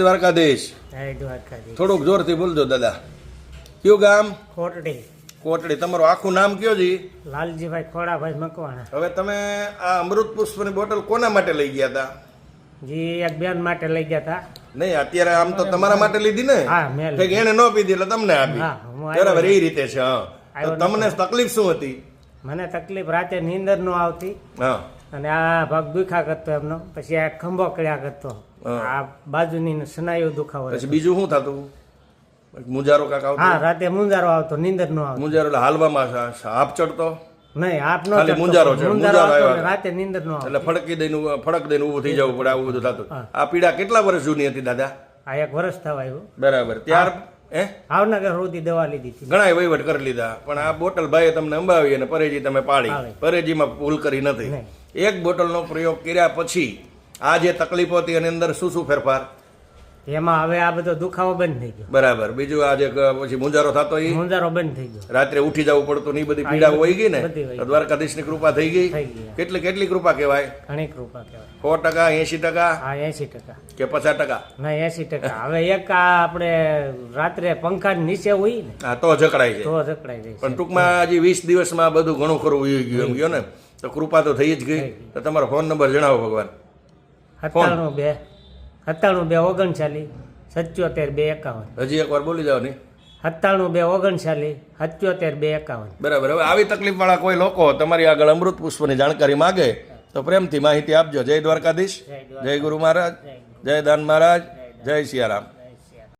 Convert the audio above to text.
દ્વારકાધીશ. થોડુંક જોરથી બોલજો દાદા. કયું ગામ? કોટડી. કોટડી. તમારું આખું નામ કયો જી? લાલજીભાઈ ખોડાભાઈ મકવાણા. હવે તમે આ અમૃત પુષ્પની બોટલ કોના માટે લઈ ગયા હતા? જી એક બેન માટે લઈ ગયા હતા. નહીં, અત્યારે આમ તો તમારા માટે લીધી ને? હા, મેં લીધી. એને ન પીધી એટલે તમને આપી. બરાબર, એ રીતે છે. હા, તો તમને તકલીફ શું હતી? મને તકલીફ રાતે નીંદર નો આવતી. હા. અને આ ભાગ દુખા કરતો એમનો, પછી આ ખંભો કળ્યા કરતો, આ બાજુની સ્નાયુ દુખાવો. પછી બીજું શું થતું? મુંજારો કાક આવતો? હા, રાતે મુંજારો આવતો, નીંદર નો આવતો. મુંજારો એટલે હાલવામાં હાફ ચડતો? નહીં, આપ નો ખાલી મુંજારો છે. મુંજારો આવ્યો રાતે નીંદર નો આવતો એટલે ફડક દઈને ઊભું થઈ જવું પડે, આવું બધું થતું. આ પીડા કેટલા વર્ષ જૂની હતી દાદા? આ 1 વર્ષ થવા આવ્યું. બરાબર. ત્યાર ભાવનગર સુધી દવા લીધી હતી. ઘણા વહીવટ કરી લીધા, પણ આ બોટલ ભાઈએ તમને અંબાવી અને પરેજી તમે પાડી. પરેજીમાં ભૂલ કરી નથી. એક બોટલનો પ્રયોગ કર્યા પછી આ જે તકલીફો હતી એની અંદર શું શું ફેરફાર? એમાં હવે આ બધો દુખાવો બંધ થઈ ગયો. બરાબર. બીજું આ જે પછી મુંજારો થતો એ મુંજારો બંધ થઈ ગયો. રાત્રે ઉઠી જવું પડતું ને એ બધી પીડા વહી ગઈ ને? દ્વારકાધીશની કૃપા થઈ ગઈ. કેટલી કૃપા કહેવાય? ઘણી કૃપા કહેવાય. 100%, 80%? હા, 80% કે 50%? ના, 80%. હવે એક આ આપણે રાત્રે પંખા નીચે હોય ને, હા, તો જકડાય છે. તો જકડાઈ જાય. પણ ટૂંકમાં હજી 20 દિવસમાં બધું ઘણું ખરું વહી ગયું એમ ગયો ને, તો કૃપા તો થઈ જ ગઈ. તો તમારો ફોન નંબર જણાવો ભગવાન. 97 239 77 251. હજી એકવાર બોલી જાઓ ને. 97 239 77 251. બરાબર. હવે આવી તકલીફ વાળા કોઈ લોકો તમારી આગળ અમૃત પુષ્પની જાણકારી માગે તો પ્રેમથી માહિતી આપજો. જય દ્વારકાધીશ, જય ગુરુ મહારાજ, જય દાન મહારાજ, જય સિયારામ.